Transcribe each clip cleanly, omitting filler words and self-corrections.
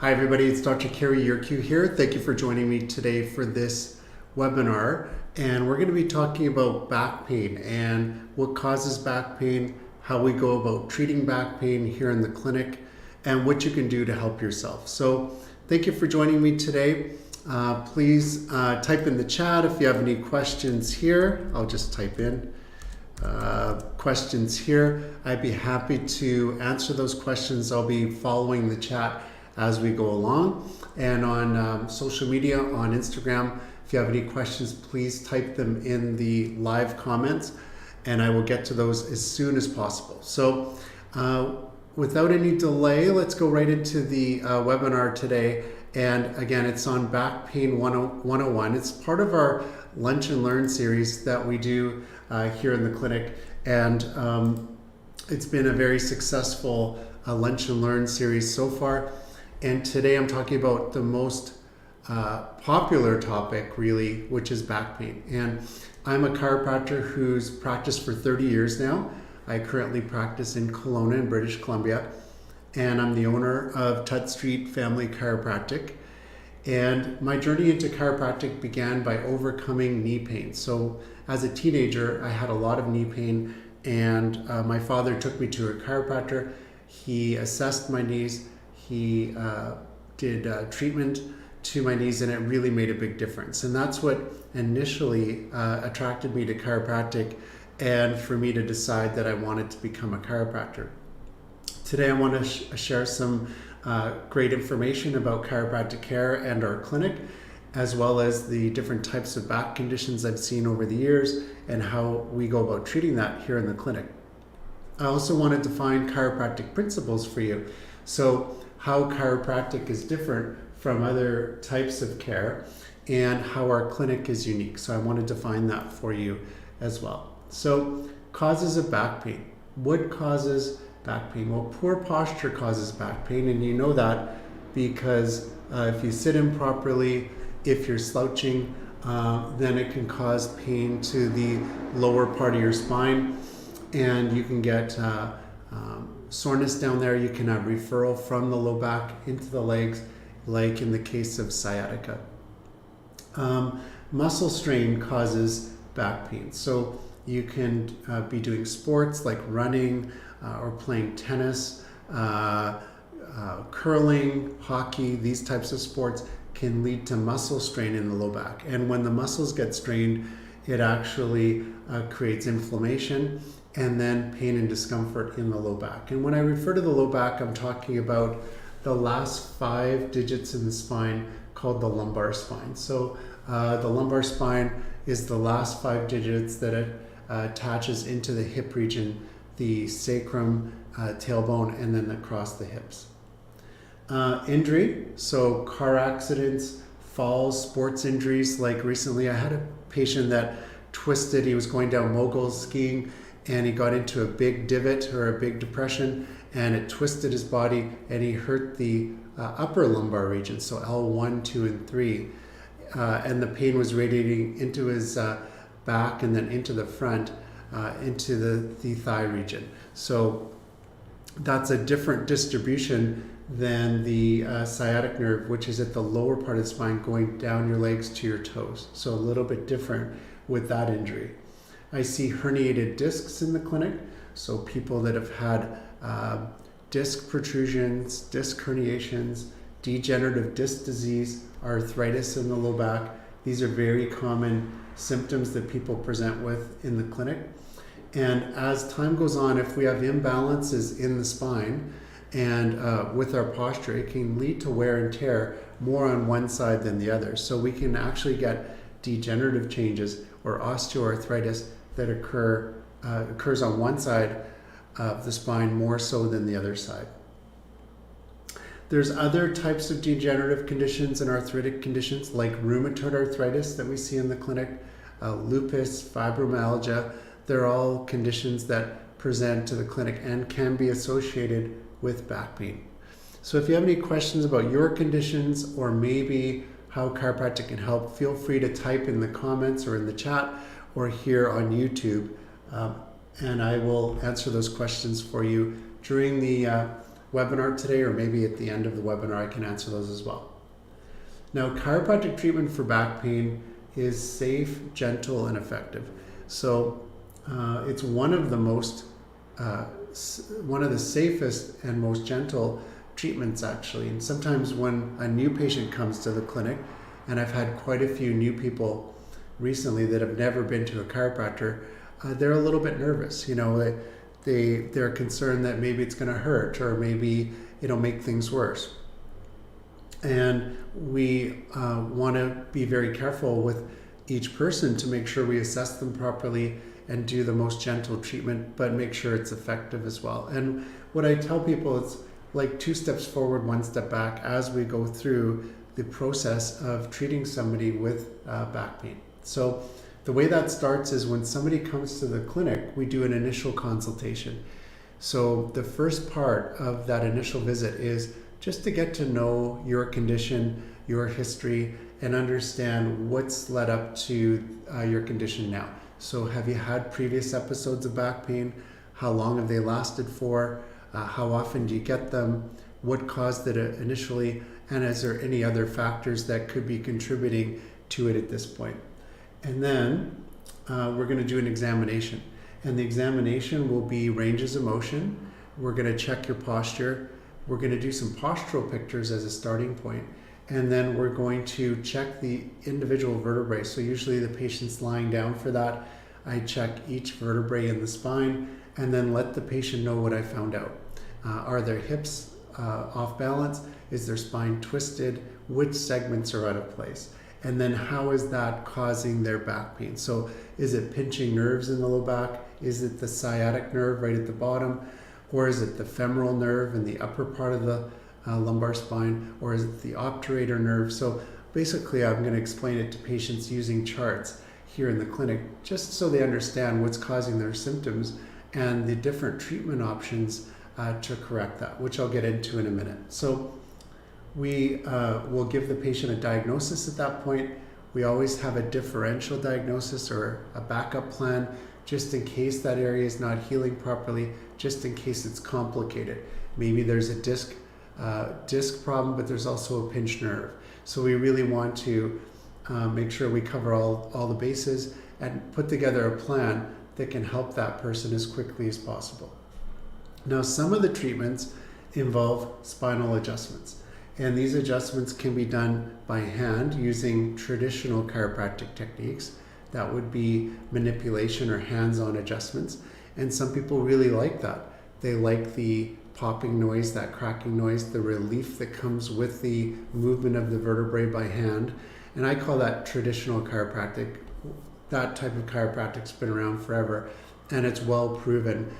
Hi everybody, it's Dr. Cary Yurkiw here. Thank you for joining me today for this webinar. And we're going to be talking about back pain and what causes back pain, how we go about treating back pain here in the clinic, and what you can do to help yourself. So thank you for joining me today. Please type in the chat if you have any questions here. I'll just type in questions here. I'd be happy to answer those questions. I'll be following the chat as we go along, and on social media, on Instagram, if you have any questions, please type them in the live comments and I will get to those as soon as possible. So without any delay, let's go right into the webinar today. And again, it's on Back Pain 101. It's part of our Lunch and Learn series that we do here in the clinic, and it's been a very successful Lunch and Learn series so far. And today I'm talking about the most popular topic, really, which is back pain. And I'm a chiropractor who's practiced for 30 years now. I currently practice in Kelowna in British Columbia, and I'm the owner of Tut Street Family Chiropractic. And my journey into chiropractic began by overcoming knee pain. So as a teenager, I had a lot of knee pain, and my father took me to a chiropractor. He assessed my knees. He did treatment to my knees, and it really made a big difference. And that's what initially attracted me to chiropractic and for me to decide that I wanted to become a chiropractor. Today I want to share some great information about chiropractic care and our clinic, as well as the different types of back conditions I've seen over the years and how we go about treating that here in the clinic. I also want to define chiropractic principles for you. So how chiropractic is different from other types of care and how our clinic is unique. So I want to define that for you as well. So causes of back pain. What causes back pain? Well, poor posture causes back pain, and you know that because if you sit improperly, if you're slouching, then it can cause pain to the lower part of your spine, and you can get soreness down there. You can have referral from the low back into the legs, like in the case of sciatica. Muscle strain causes back pain. So you can be doing sports like running or playing tennis, curling, hockey. These types of sports can lead to muscle strain in the low back. And when the muscles get strained, it actually creates inflammation and then pain and discomfort in the low back. And when I refer to the low back, I'm talking about the last 5 digits in the spine, called the lumbar spine. So the lumbar spine is the last 5 digits that it attaches into the hip region, the sacrum, tailbone, and then across the hips. Injury, so car accidents, falls, sports injuries. Like recently I had a patient that twisted. He was going down mogul skiing and he got into a big divot or a big depression, and it twisted his body and he hurt the upper lumbar region, so L1, 2, and 3. And the pain was radiating into his back and then into the front, into the thigh region. So that's a different distribution than the sciatic nerve, which is at the lower part of the spine going down your legs to your toes. So a little bit different with that injury. I see herniated discs in the clinic, so people that have had disc protrusions, disc herniations, degenerative disc disease, arthritis in the low back. These are very common symptoms that people present with in the clinic. And as time goes on, if we have imbalances in the spine and with our posture, it can lead to wear and tear more on one side than the other. So we can actually get degenerative changes or osteoarthritis that occurs on one side of the spine more so than the other side. There's other types of degenerative conditions and arthritic conditions like rheumatoid arthritis that we see in the clinic, lupus, fibromyalgia. They're all conditions that present to the clinic and can be associated with back pain. So if you have any questions about your conditions or maybe how chiropractic can help, feel free to type in the comments or in the chat or here on YouTube, and I will answer those questions for you during the webinar today, or maybe at the end of the webinar I can answer those as well. Now, chiropractic treatment for back pain is safe, gentle, and effective. So it's one of the safest and most gentle treatments, actually. And sometimes when a new patient comes to the clinic, and I've had quite a few new people recently that have never been to a chiropractor, they're a little bit nervous. They're concerned that maybe it's going to hurt, or maybe it'll make things worse. And we want to be very careful with each person to make sure we assess them properly and do the most gentle treatment, but make sure it's effective as well. And what I tell people is like 2 steps forward, 1 step back as we go through the process of treating somebody with back pain. So the way that starts is when somebody comes to the clinic, we do an initial consultation. So the first part of that initial visit is just to get to know your condition, your history, and understand what's led up to your condition now. So have you had previous episodes of back pain? How long have they lasted for? How often do you get them? What caused it initially? And is there any other factors that could be contributing to it at this point? And then we're going to do an examination. And the examination will be ranges of motion. We're going to check your posture. We're going to do some postural pictures as a starting point. And then we're going to check the individual vertebrae. So usually the patient's lying down for that. I check each vertebrae in the spine and then let the patient know what I found out. Are their hips off balance? Is their spine twisted? Which segments are out of place? And then how is that causing their back pain? So is it pinching nerves in the low back? Is it the sciatic nerve right at the bottom? Or is it the femoral nerve in the upper part of the lumbar spine? Or is it the obturator nerve? So basically I'm going to explain it to patients using charts here in the clinic, just so they understand what's causing their symptoms and the different treatment options to correct that, which I'll get into in a minute. So we will give the patient a diagnosis at that point. We always have a differential diagnosis or a backup plan, just in case that area is not healing properly, just in case it's complicated. Maybe there's a disc problem, but there's also a pinched nerve. So we really want to make sure we cover all the bases and put together a plan that can help that person as quickly as possible. Now, some of the treatments involve spinal adjustments, and these adjustments can be done by hand using traditional chiropractic techniques. That would be manipulation or hands-on adjustments, and some people really like that. They like the popping noise, that cracking noise, the relief that comes with the movement of the vertebrae by hand, and I call that traditional chiropractic. That type of chiropractic's been around forever, and it's well proven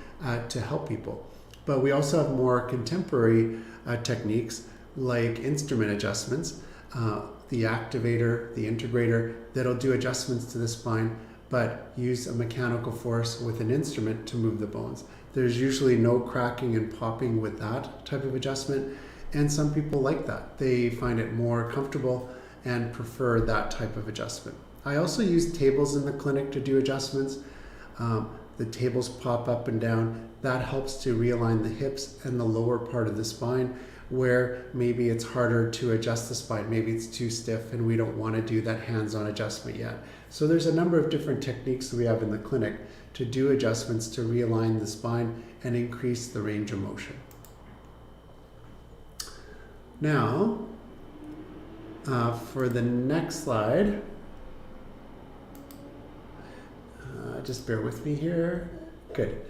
to help people. But we also have more contemporary techniques like instrument adjustments, the activator, the integrator, that'll do adjustments to the spine, but use a mechanical force with an instrument to move the bones. There's usually no cracking and popping with that type of adjustment, and some people like that. They find it more comfortable and prefer that type of adjustment. I also use tables in the clinic to do adjustments. The tables pop up and down. That helps to realign the hips and the lower part of the spine, where maybe it's harder to adjust the spine. Maybe it's too stiff and we don't want to do that hands-on adjustment yet. So there's a number of different techniques that we have in the clinic to do adjustments to realign the spine and increase the range of motion. Now, for the next slide, just bear with me here. Good.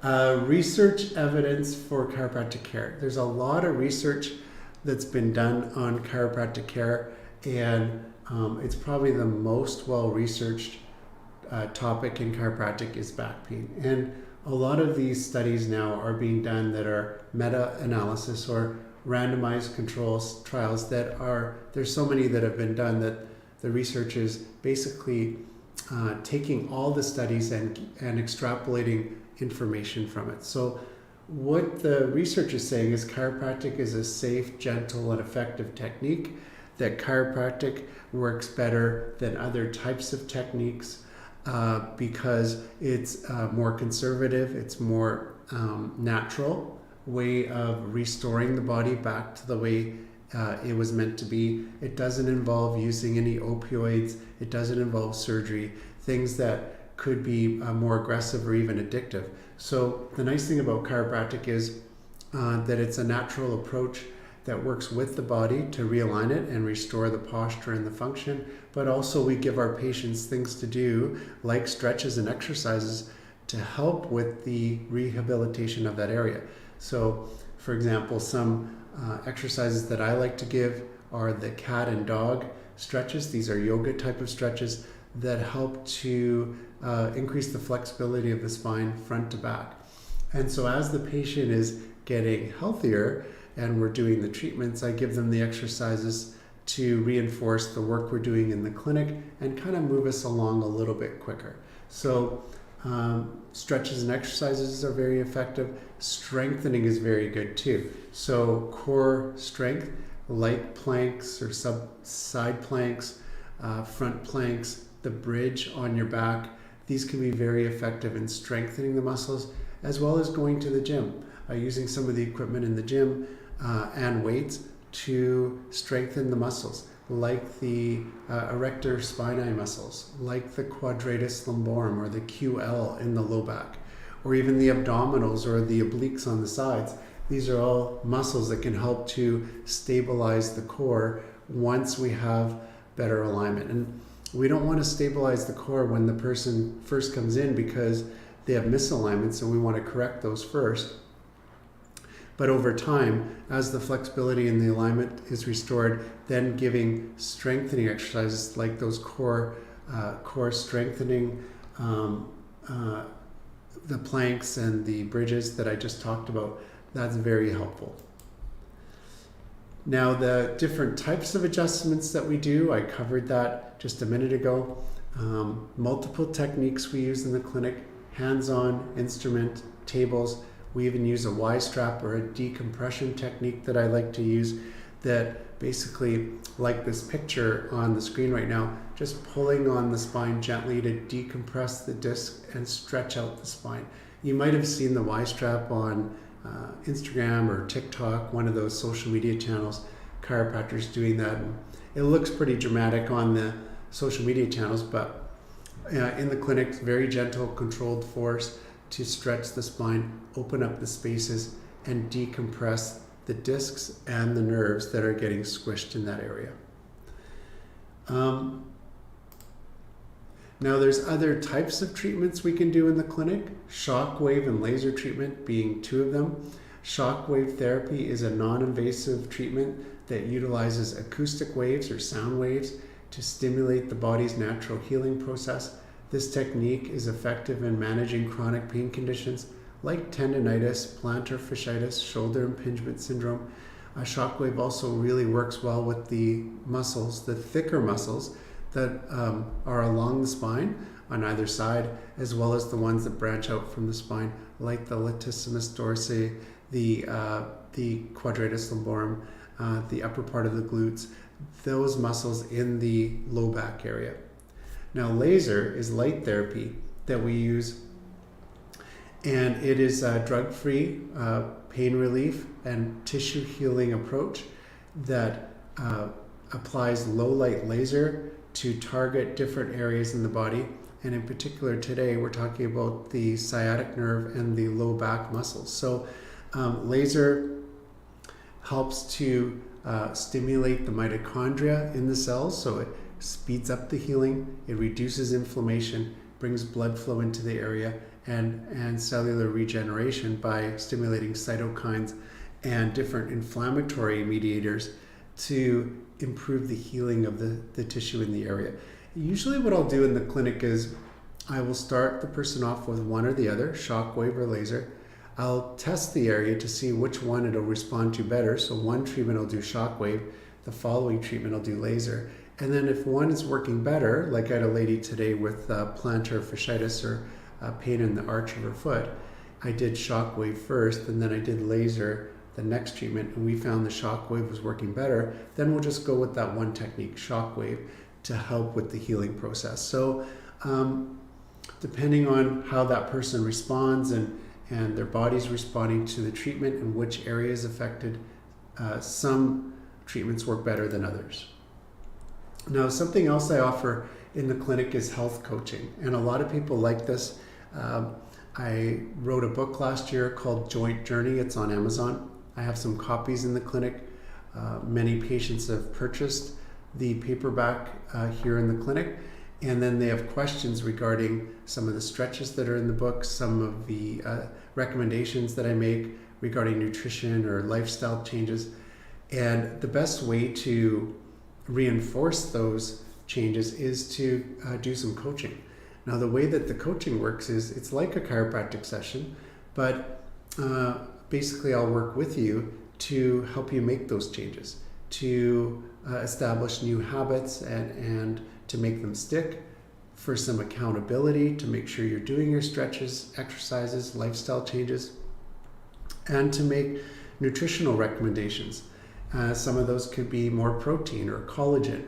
Research evidence for chiropractic care. There's a lot of research that's been done on chiropractic care, and it's probably the most well-researched topic in chiropractic is back pain. And a lot of these studies now are being done that are meta-analysis or randomized controls trials that are, there's so many that have been done that the research is basically taking all the studies and extrapolating information from it. So what the research is saying is chiropractic is a safe, gentle, and effective technique, that chiropractic works better than other types of techniques because it's more conservative, it's more natural, way of restoring the body back to the way it was meant to be. It doesn't involve using any opioids. It doesn't involve surgery, things that could be more aggressive or even addictive. So the nice thing about chiropractic is that it's a natural approach that works with the body to realign it and restore the posture and the function. But also we give our patients things to do like stretches and exercises to help with the rehabilitation of that area. So for example, some exercises that I like to give are the cat and dog stretches. These are yoga type of stretches that help to increase the flexibility of the spine front to back. And so as the patient is getting healthier and we're doing the treatments, I give them the exercises to reinforce the work we're doing in the clinic and kind of move us along a little bit quicker. So stretches and exercises are very effective. Strengthening is very good too. So core strength, light planks or side planks, front planks, the bridge on your back, these can be very effective in strengthening the muscles, as well as going to the gym, using some of the equipment in the gym and weights to strengthen the muscles, like the erector spinae muscles, like the quadratus lumborum or the QL in the low back, or even the abdominals or the obliques on the sides. These are all muscles that can help to stabilize the core once we have better alignment. And we don't want to stabilize the core when the person first comes in because they have misalignments, and we want to correct those first. But over time, as the flexibility and the alignment is restored, then giving strengthening exercises like those core strengthening, the planks and the bridges that I just talked about, that's very helpful. Now, the different types of adjustments that we do, I covered that just a minute ago. Multiple techniques we use in the clinic, hands-on, instrument, tables. We even use a Y-strap or a decompression technique that I like to use that basically, like this picture on the screen right now, just pulling on the spine gently to decompress the disc and stretch out the spine. You might have seen the Y-strap on Instagram or TikTok, one of those social media channels, chiropractors doing that. And it looks pretty dramatic on the social media channels, but in the clinic, very gentle, controlled force to stretch the spine, open up the spaces, and decompress the discs and the nerves that are getting squished in that area. Now there's other types of treatments we can do in the clinic, shockwave and laser treatment being two of them. Shockwave therapy is a non-invasive treatment that utilizes acoustic waves or sound waves to stimulate the body's natural healing process. This technique is effective in managing chronic pain conditions like tendonitis, plantar fasciitis, shoulder impingement syndrome. Shockwave also really works well with the muscles, the thicker muscles that are along the spine on either side, as well as the ones that branch out from the spine, like the latissimus dorsi, the quadratus lumborum, the upper part of the glutes, those muscles in the low back area. Now, laser is light therapy that we use, and it is a drug-free pain relief and tissue healing approach that applies low light laser to target different areas in the body. And in particular today, we're talking about the sciatic nerve and the low back muscles. So laser helps to stimulate the mitochondria in the cells, so it speeds up the healing, it reduces inflammation, brings blood flow into the area, and cellular regeneration by stimulating cytokines and different inflammatory mediators to improve the healing of the tissue in the area. Usually what I'll do in the clinic is I will start the person off with one or the other, shockwave or laser. I'll test the area to see which one it'll respond to better. So one treatment I'll do shockwave, the following treatment I'll do laser. And then if one is working better, like I had a lady today with plantar fasciitis or pain in the arch of her foot, I did shockwave first and then I did laser the next treatment, and we found the shockwave was working better. Then we'll just go with that one technique, shockwave, to help with the healing process. So depending on how that person responds and and their body's responding to the treatment and which area is affected. Some treatments work better than others. Now, something else I offer in the clinic is health coaching, and a lot of people like this. I wrote a book last year called Joint Journey. It's on Amazon. I have some copies in the clinic. Many patients have purchased the paperback here in the clinic, and then they have questions regarding some of the stretches that are in the book, some of the recommendations that I make regarding nutrition or lifestyle changes. And the best way to reinforce those changes is to do some coaching. Now, the way that the coaching works is it's like a chiropractic session, but basically I'll work with you to help you make those changes, to establish new habits and to make them stick, for some accountability, to make sure you're doing your stretches, exercises, lifestyle changes, and to make nutritional recommendations. Some of those could be more protein or collagen,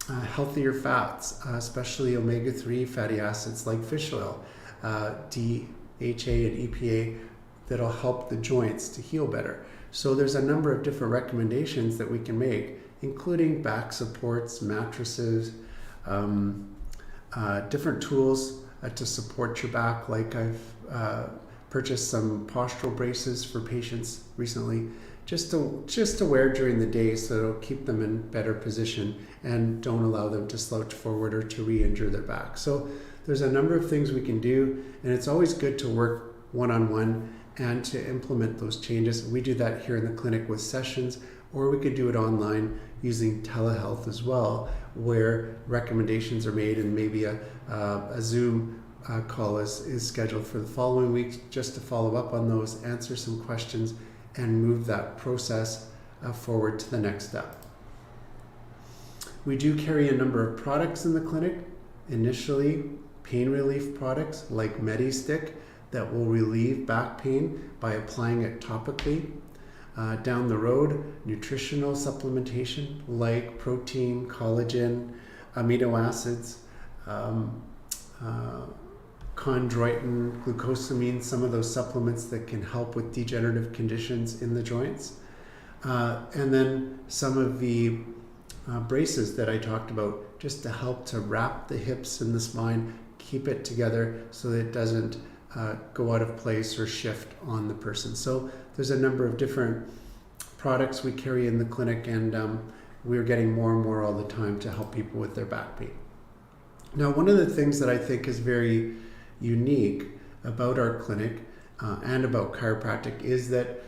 healthier fats, especially omega-3 fatty acids like fish oil, DHA and EPA that'll help the joints to heal better. So there's a number of different recommendations that we can make, including back supports, mattresses, different tools to support your back. Like I've purchased some postural braces for patients recently, just to wear during the day, so it'll keep them in better position and don't allow them to slouch forward or to re-injure their back. So there's a number of things we can do, and it's always good to work one-on-one and to implement those changes. We do that here in the clinic with sessions, or we could do it online using telehealth as well, where recommendations are made and maybe a Zoom call is scheduled for the following week just to follow up on those, answer some questions, and move that process forward to the next step. We do carry a number of products in the clinic. Initially, pain relief products like MediStick that will relieve back pain by applying it topically. Down the road, nutritional supplementation like protein, collagen, amino acids, chondroitin, glucosamine, some of those supplements that can help with degenerative conditions in the joints. And then some of the braces that I talked about, just to help to wrap the hips and the spine, keep it together so that it doesn't go out of place or shift on the person. So there's a number of different products we carry in the clinic, and we're getting more and more all the time to help people with their back pain. Now, one of the things that I think is very unique about our clinic and about chiropractic is that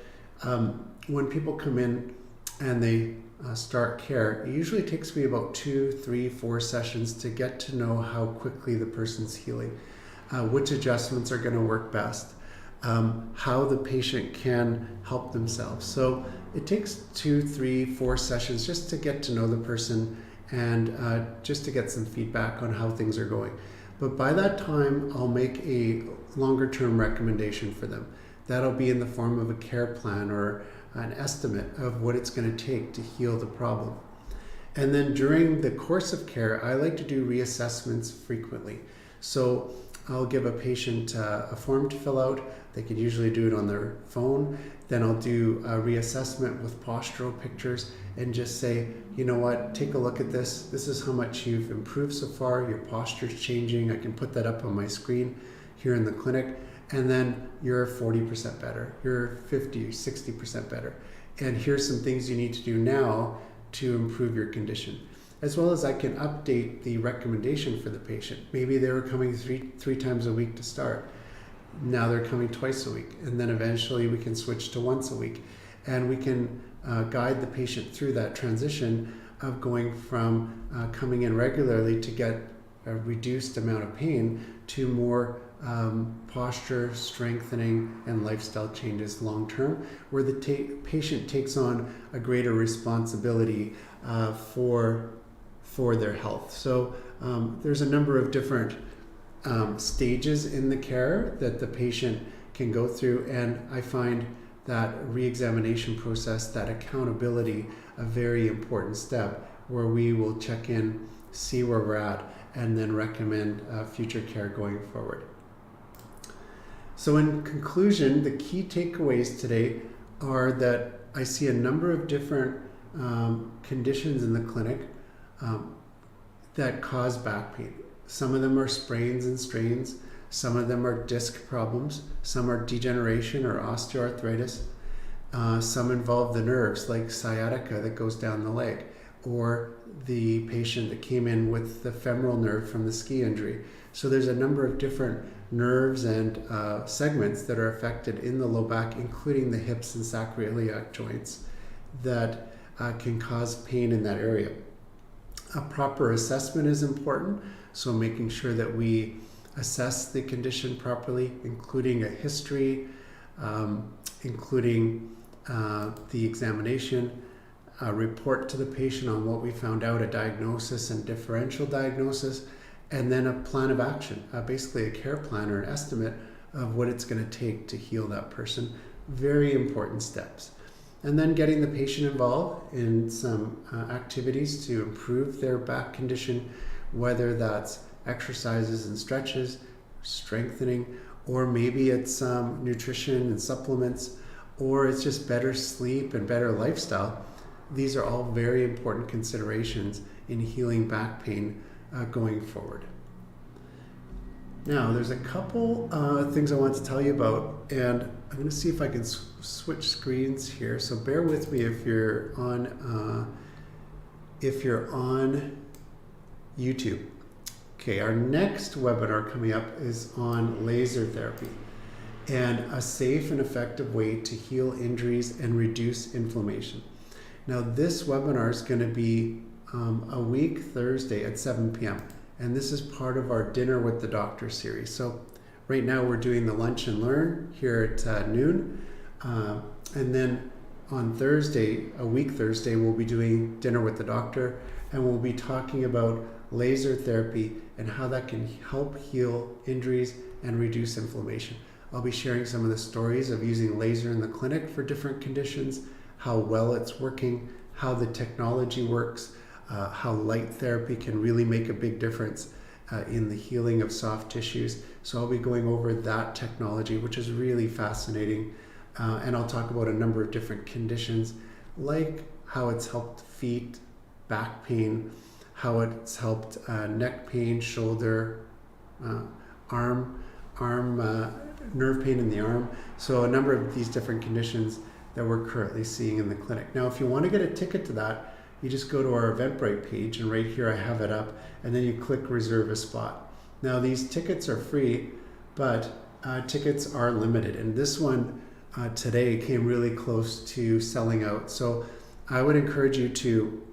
when people come in and they start care, it usually takes me about 2, 3, 4 sessions to get to know how quickly the person's healing, which adjustments are going to work best, how the patient can help themselves. So it takes 2, 3, 4 sessions just to get to know the person and just to get some feedback on how things are going. But by that time, I'll make a longer term recommendation for them. That'll be in the form of a care plan or an estimate of what it's going to take to heal the problem. And then during the course of care, I like to do reassessments frequently. So I'll give a patient a form to fill out. They could usually do it on their phone. Then I'll do a reassessment with postural pictures and just say, you know what, take a look at this. This is how much you've improved so far. Your posture's changing. I can put that up on my screen here in the clinic. And then you're 40% better. You're 50, 60% better. And here's some things you need to do now to improve your condition. As well as I can update the recommendation for the patient. Maybe they were coming three times a week to start. Now they're coming twice a week. And then eventually we can switch to once a week. And we can guide the patient through that transition of going from coming in regularly to get a reduced amount of pain to more posture strengthening and lifestyle changes long term, where the patient takes on a greater responsibility for their health. So there's a number of different stages in the care that the patient can go through, and I find that re-examination process, that accountability, a very important step where we will check in, see where we're at, and then recommend future care going forward. So in conclusion, the key takeaways today are that I see a number of different conditions in the clinic that cause back pain. Some of them are sprains and strains. Some of them are disc problems. Some are degeneration or osteoarthritis. Some involve the nerves, like sciatica that goes down the leg, or the patient that came in with the femoral nerve from the ski injury. So there's a number of different nerves and segments that are affected in the low back, including the hips and sacroiliac joints, that can cause pain in that area. A proper assessment is important, so making sure that we assess the condition properly, including a history, including the examination, a report to the patient on what we found out, a diagnosis and differential diagnosis, and then a plan of action, basically a care plan or an estimate of what it's going to take to heal that person. Very important steps. And then getting the patient involved in some activities to improve their back condition, whether that's exercises and stretches, strengthening, or maybe it's nutrition and supplements, or it's just better sleep and better lifestyle. These are all very important considerations in healing back pain going forward. Now, there's a couple things I want to tell you about, and I'm going to see if I can switch screens here. So bear with me if you're on YouTube. Okay, our next webinar coming up is on laser therapy and a safe and effective way to heal injuries and reduce inflammation. Now, this webinar is going to be a week Thursday at 7 p.m. and this is part of our Dinner with the Doctor series. So right now we're doing the Lunch and Learn here at noon, and then on Thursday, a week Thursday, we'll be doing Dinner with the Doctor, and we'll be talking about laser therapy and how that can help heal injuries and reduce inflammation. I'll be sharing some of the stories of using laser in the clinic for different conditions, how well it's working, how the technology works, how light therapy can really make a big difference in the healing of soft tissues. So I'll be going over that technology, which is really fascinating. And I'll talk about a number of different conditions, like how it's helped feet, back pain, how it's helped neck pain, shoulder, arm, nerve pain in the arm. So a number of these different conditions that we're currently seeing in the clinic. Now, if you want to get a ticket to that, you just go to our Eventbrite page, and right here I have it up, and then you click reserve a spot. Now, these tickets are free, but tickets are limited, and this one today came really close to selling out. So I would encourage you to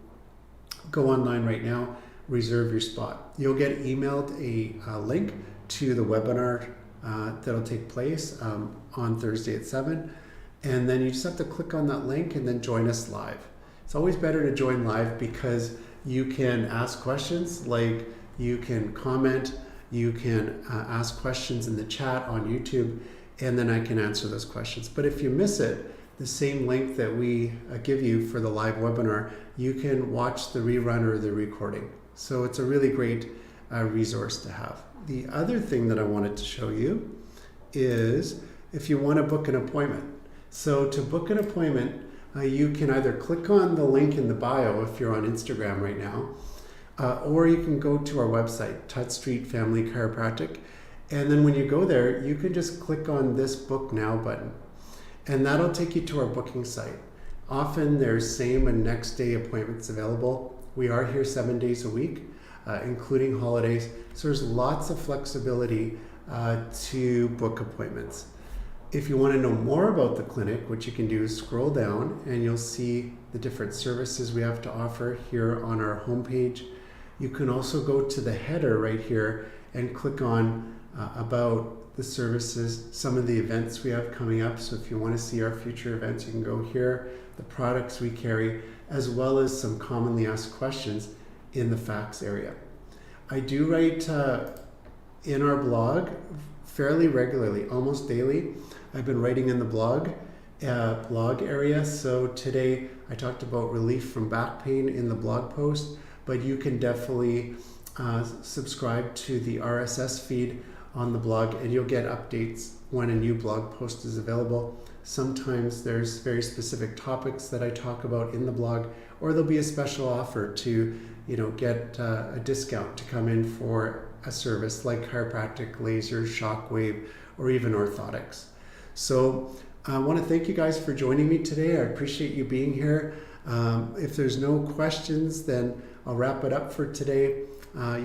go online right now, reserve your spot. You'll get emailed a link to the webinar that'll take place on Thursday at 7, and then you just have to click on that link and then join us live. It's always better to join live because you can ask questions, like you can comment, you can ask questions in the chat on YouTube, and then I can answer those questions. But if you miss it, the same link that we give you for the live webinar, you can watch the rerun or the recording. So it's a really great resource to have. The other thing that I wanted to show you is if you want to book an appointment. So to book an appointment, you can either click on the link in the bio if you're on Instagram right now, or you can go to our website, Tut Street Family Chiropractic, and then when you go there, you can just click on this Book Now button, and that'll take you to our booking site. Often there's same and next day appointments available. We are here 7 days a week, including holidays, so there's lots of flexibility to book appointments. If you want to know more about the clinic, what you can do is scroll down and you'll see the different services we have to offer here on our homepage. You can also go to the header right here and click on about the services, some of the events we have coming up. So if you want to see our future events, you can go here, the products we carry, as well as some commonly asked questions in the facts area. I do write in our blog fairly regularly, almost daily. I've been writing in the blog area. So today I talked about relief from back pain in the blog post, but you can definitely subscribe to the RSS feed on the blog, and you'll get updates when a new blog post is available. Sometimes there's very specific topics that I talk about in the blog, or there'll be a special offer to, get a discount to come in for a service like chiropractic, laser, shockwave, or even orthotics. So I want to thank you guys for joining me today. I appreciate you being here. If there's no questions, then I'll wrap it up for today. You